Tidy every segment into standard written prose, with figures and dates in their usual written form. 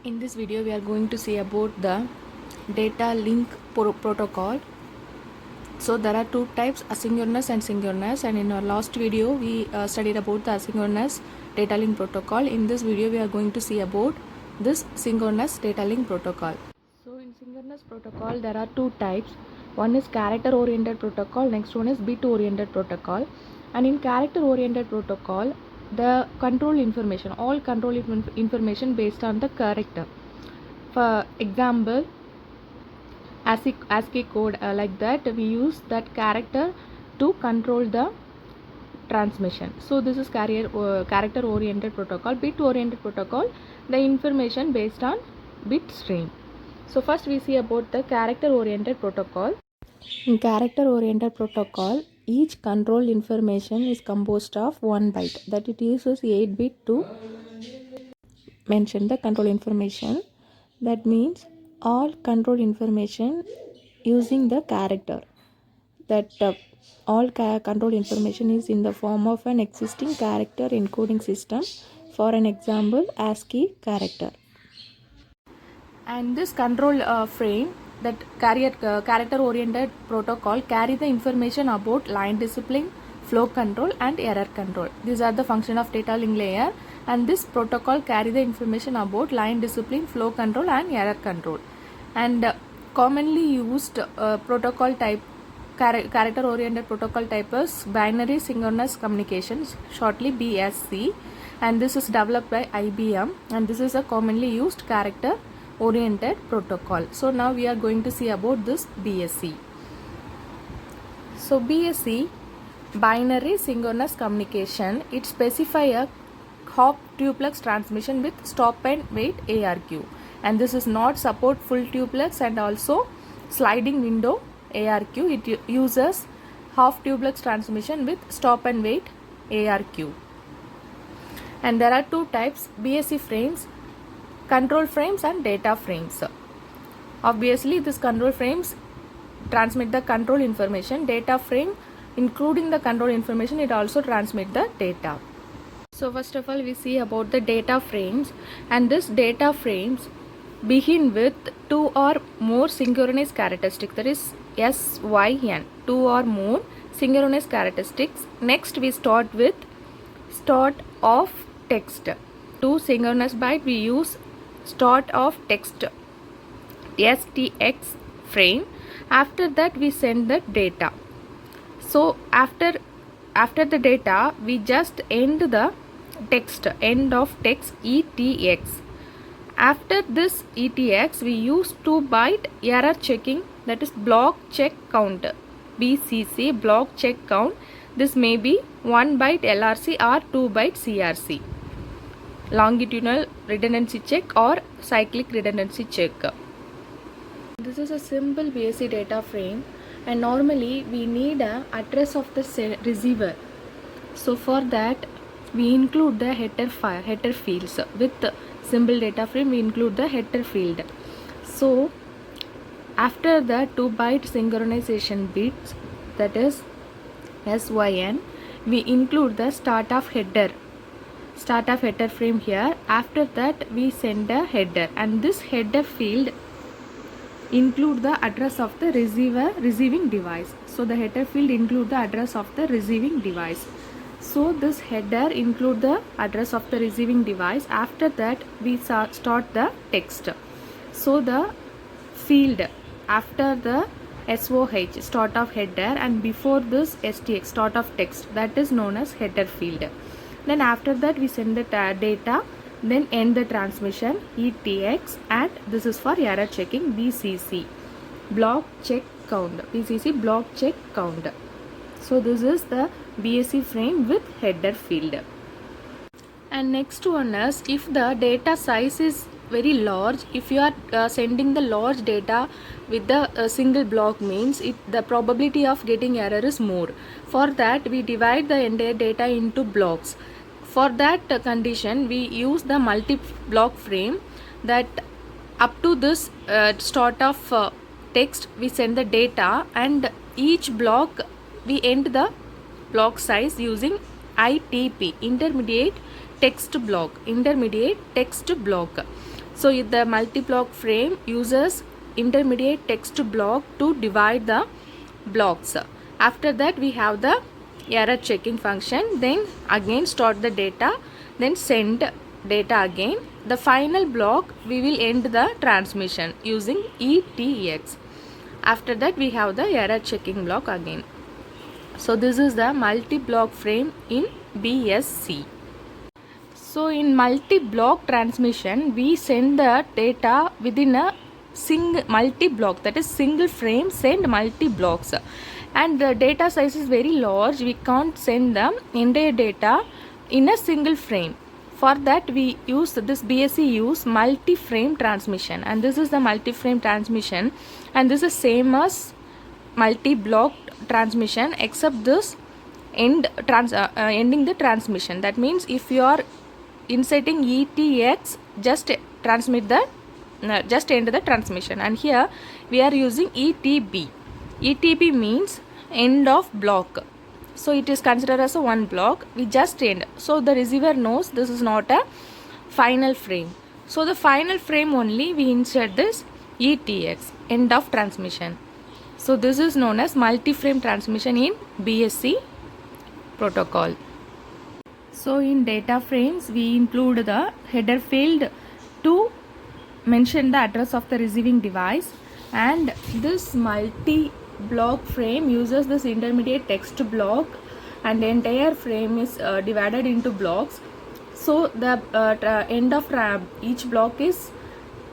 In this video we are going to see about the data link protocol. So there are two types, asynchronous and synchronous, and in our last video we studied about the asynchronous data link protocol. In this video we are going to see about this synchronous data link protocol. So in synchronous protocol there are two types. One is character oriented protocol, next one is bit oriented protocol. And in character oriented protocol, the control information, all control information based on the character. For example, ASCII code, like that we use that character to control the transmission. So this is character oriented protocol. Bit oriented protocol, the information based on bit stream. So first we see about the character oriented protocol. In character oriented protocol, each control information is composed of 1 byte, that it uses 8 bit to mention the control information. That means all control information using the character, that all control information is in the form of an existing character encoding system. For an example, ASCII character. And this control frame, that character oriented protocol carry the information about line discipline, flow control and error control. These are the function of data link layer, and this protocol carry the information about line discipline, flow control and error control. And commonly used protocol type, character oriented protocol type is binary synchronous communications, shortly BSC, and this is developed by IBM, and this is a commonly used character oriented protocol. So now we are going to see about this BSC. So BSC, binary synchronous communication, it specify a hop duplex transmission with stop and wait ARQ, and this is not support full duplex and also sliding window ARQ. It uses half duplex transmission with stop and wait ARQ. And there are two types, BSC frames, control frames and data frames. Obviously this control frames transmit the control information, data frame including the control information, it also transmit the data. So first of all we see about the data frames, and this data frames begin with two or more synchronous characteristics, that is SYN, two or more synchronous characteristics. Next we start with start of text. To synchronous byte we use start of text STX frame. After that we send the data. So after the data we just end the text, end of text ETX. After this ETX we use 2 byte error checking, that is block check count, BCC, block check count. This may be 1 byte LRC or 2 byte CRC, longitudinal redundancy check or cyclic redundancy check. This is a simple BSC data frame, and normally we need a address of the receiver. So for that we include the header fields. With simple data frame we include the header field. So after the 2 byte synchronization bits, that is SYN, we include the start of header frame here. After that we send a header, and this header field include the address of the receiving device. So the header field include the address of the receiving device. So this header include the address of the receiving device. After that we start the text. So the field after the SOH, start of header, and before this STX, start of text, that is known as header field. Then after that we send the data, then end the transmission ETX, and this is for error checking BCC, block check count, BCC block check count. So this is the BSC frame with header field. And next one is, if the data size is very large, if you are sending the large data with the single block, means the probability of getting error is more. For that we divide the entire data into blocks. For that condition we use the multi-block frame, that up to this start of text we send the data, and each block we end the block size using ITP, intermediate text block. So the multi-block frame uses intermediate text block to divide the blocks. After that we have the error checking function, then again start the data, then send data again. The final block we will end the transmission using ETX. After that we have the error checking block again. So this is the multi-block frame in BSC. So in multi-block transmission, we send the data within a multi-block, that is single frame send multi-blocks, and the data size is very large. We can't send the entire data in a single frame. For that we use this BSC use multi-frame transmission, and this is the multi-frame transmission, and this is same as multi-block transmission except this ending the transmission. That means if you are inserting ETX, just transmit the just end the transmission, and here we are using ETB. ETB means end of block, so it is considered as a one block, we just end, so the receiver knows this is not a final frame. So the final frame only we insert this ETX, end of transmission. So this is known as multi-frame transmission in BSC protocol. So in data frames we include the header field to mention the address of the receiving device, and this multi-block frame uses this intermediate text block, and the entire frame is divided into blocks. So the end of each block is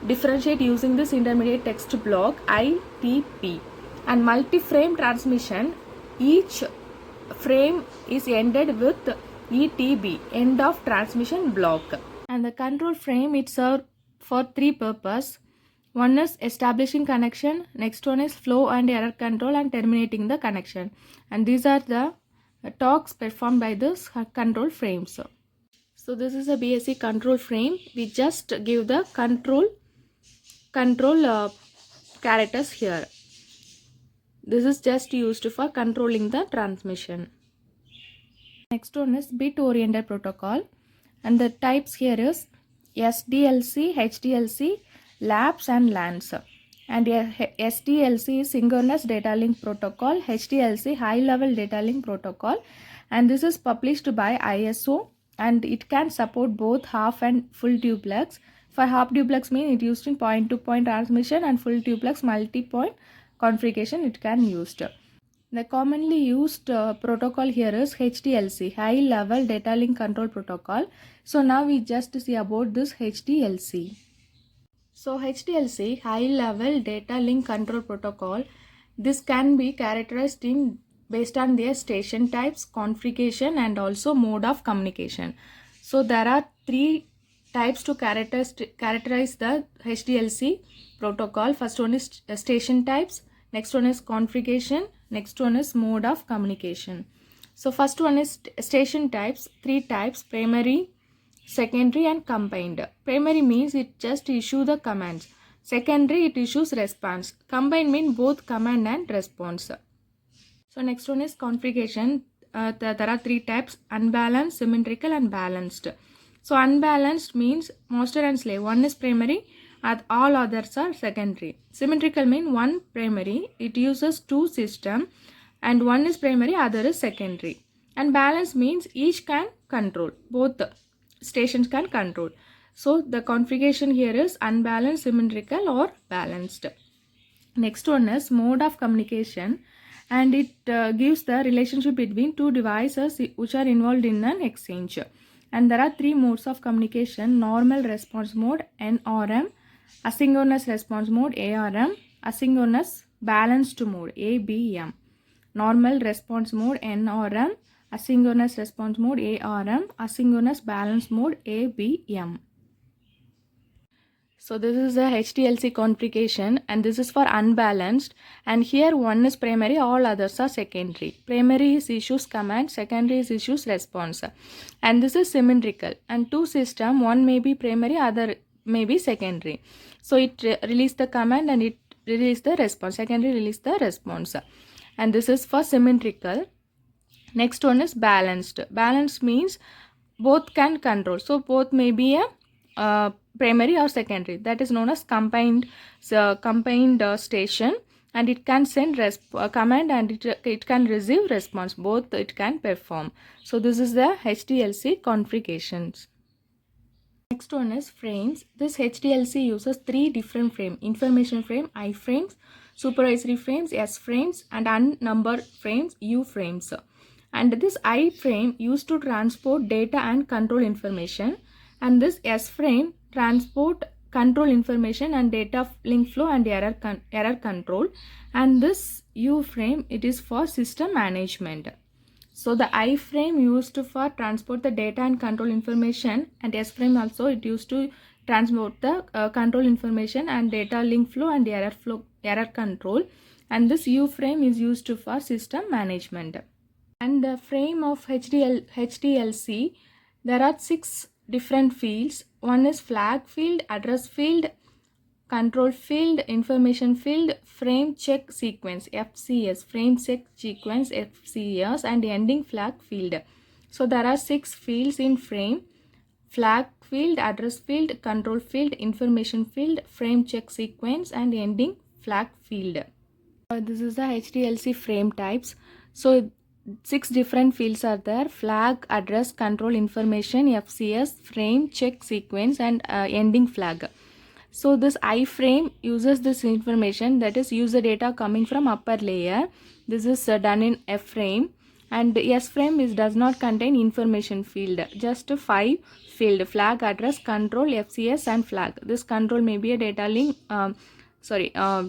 differentiate using this intermediate text block ITP. And multi-frame transmission, each frame is ended with ETB, end of transmission block. And the control frame, it serves for three purposes. One is establishing connection, next one is flow and error control, and terminating the connection. And these are the tasks performed by this control frames. So this is a BSC control frame. We just give the control characters here. This is just used for controlling the transmission. Next one is bit oriented protocol, and the types here is SDLC, HDLC, LAPS and LANs. And SDLC is synchronous data link protocol, HDLC high level data link protocol, and this is published by ISO, and it can support both half and full duplex. For half duplex means it used in point to point transmission, and full duplex multi-point configuration it can used. The commonly used protocol here is HDLC, high level data link control protocol. So now we just see about this HDLC. So HDLC, high level data link control protocol, this can be characterized in based on their station types, configuration and also mode of communication. So there are three types to characterize the HDLC protocol. First one is station types, next one is configuration, next one is mode of communication. So first one is station types, three types: primary, secondary and combined. Primary means it just issue the commands. Secondary, it issues response. Combined means both command and response. So next one is configuration. There are three types: unbalanced, symmetrical and balanced. So unbalanced means master and slave. One is primary, all others are secondary. Symmetrical means one primary, it uses two system, and one is primary, other is secondary. And balanced means each can control, both stations can control. So the configuration here is unbalanced, symmetrical or balanced. Next one is mode of communication, and it gives the relationship between two devices which are involved in an exchange. And there are three modes of communication: normal response mode NRM, asynchronous response mode ARM, asynchronous balanced mode ABM. Normal response mode NRM, asynchronous response mode ARM, asynchronous balance mode ABM. So this is the HDLC configuration, and this is for unbalanced, and here one is primary, all others are secondary. Primary is issues command, secondary is issues response, and this is symmetrical, and two system, one may be primary, other may be secondary. So it release the command and it release the response, secondary release the response, and this is for symmetrical. Next one is balanced. Balanced means both can control, so both may be a primary or secondary, that is known as combined station, and it can send command, and it can receive response, both it can perform. So this is the HDLC configurations. Next one is frames. This HDLC uses three different frames: information frame, I frames, supervisory frames, S frames, and unnumbered frames, U frames. And this I frame used to transport data and control information, and this S frame transport control information and data link flow and error control, and this U frame, it is for system management. So the I frame used for transport the data and control information, and S frame also it used to transport the control information and data link flow and error control, and this U frame is used for system management. And the frame of HDLC, there are 6 different fields. One is flag field, address field, control field, information field, frame check sequence FCS, frame check sequence FCS, and ending flag field. So there are 6 fields in frame: flag field, address field, control field, information field, frame check sequence, and ending flag field. This is the HDLC frame types. So 6 different fields are there: flag, address, control, information, FCS, frame check sequence, and ending flag. So this I frame uses this information, that is user data coming from upper layer. This is done in F frame, and S frame does not contain information field, just 5 field: flag, address, control, FCS, and flag. This control may be a data link,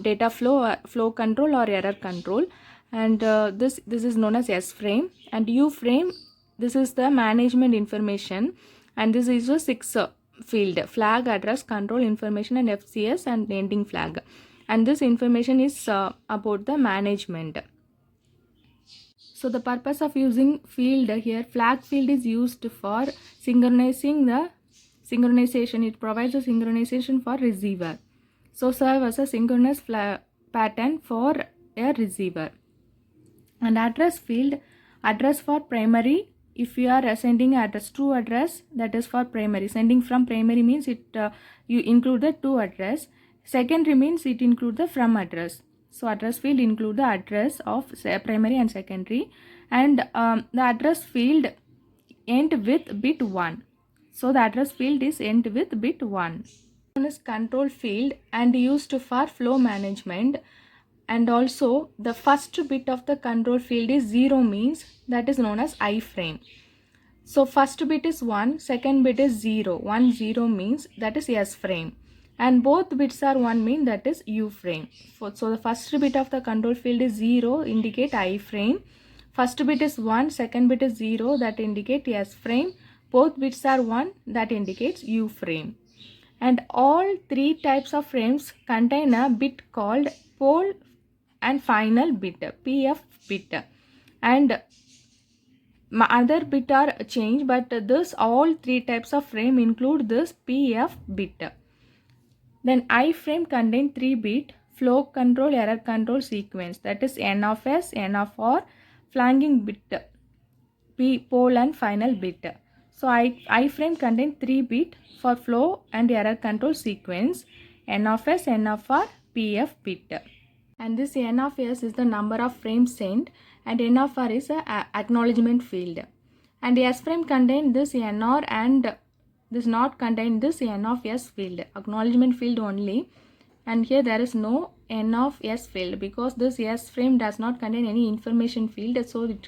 data flow control or error control, and this is known as S frame. And U frame, this is the management information, and this is a 6 field: flag, address, control, information, and FCS, and ending flag, and this information is about the management. So the purpose of using field here, flag field is used for synchronization. It provides a synchronization for receiver, so serve as a synchronous pattern for a receiver. And address field, address for primary. If you are sending address, true address, that is for primary. Sending from primary means it you include the to address. Secondary means it include the from address. So address field include the address of primary and secondary, and the address field end with bit 1. So the address field is end with bit 1. One is control field and used for flow management, and also the first bit of the control field is 0 means that is known as I frame. So first bit is 1, second bit is 0. 1 0 means that is S frame, and both bits are 1 mean that is U frame. So the first bit of the control field is 0, indicate I frame. First bit is 1, second bit is 0, that indicate S frame. Both bits are 1, that indicates U frame. And all 3 types of frames contain a bit called pole and final bit, PF bit, and other bit are changed, but this all 3 types of frame include this PF bit. Then I frame contain 3 bit flow control error control sequence, that is N of S, N of R, flanking bit, P pole and final bit. So I frame contain 3 bit for flow and error control sequence: N of S, N of R, PF bit. And this N of S is the number of frames sent, and N of R is a acknowledgement field. And S frame contain this NR and this not contain this N of S field, acknowledgement field only. And here there is no N of S field because this S frame does not contain any information field, so it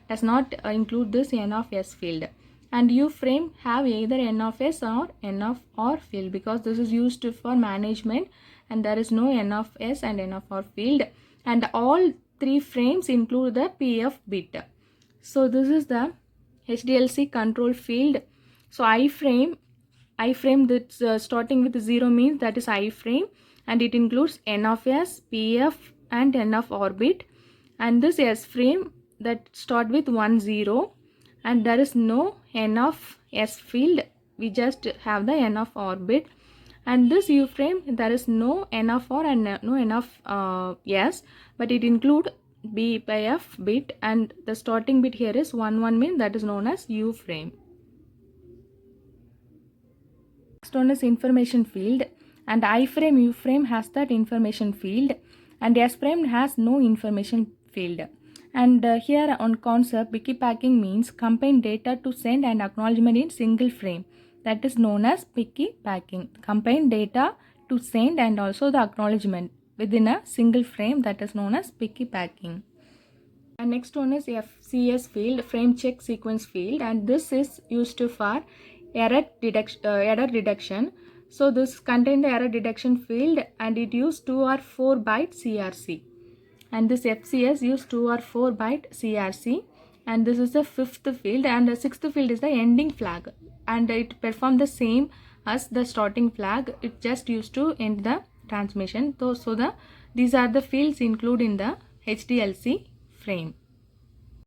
does not include this N of S field. And U frame have either N of S or N of R field because this is used for management, and there is no N of S and N of R field. And all 3 frames include the PF bit. So this is the HDLC control field. So I frame that's starting with 0 means that is I frame, and it includes N of S, PF, and N of R bit. And this S frame that start with 1 0, and there is no N of S field, we just have the N of R bit. And this U frame, there is no N of R and no N of S, but it include B by F bit, and the starting bit here is 1 1 mean that is known as U frame. next one is information field, and I frame, U frame has that information field, and S frame has no information field. And here on concept, piggybacking means combine data to send and acknowledgement in single frame. That is known as piggybacking. Combine data to send and also the acknowledgement within a single frame, that is known as piggybacking. And next one is FCS field, frame check sequence field, and this is used for error detection. So this contains the error detection field, and it used 2 or 4 byte CRC. And this FCS use 2 or 4 byte CRC, and this is the 5th field, and the 6th field is the ending flag, and it performs the same as the starting flag. It just used to end the transmission. So these are the fields included in the HDLC frame.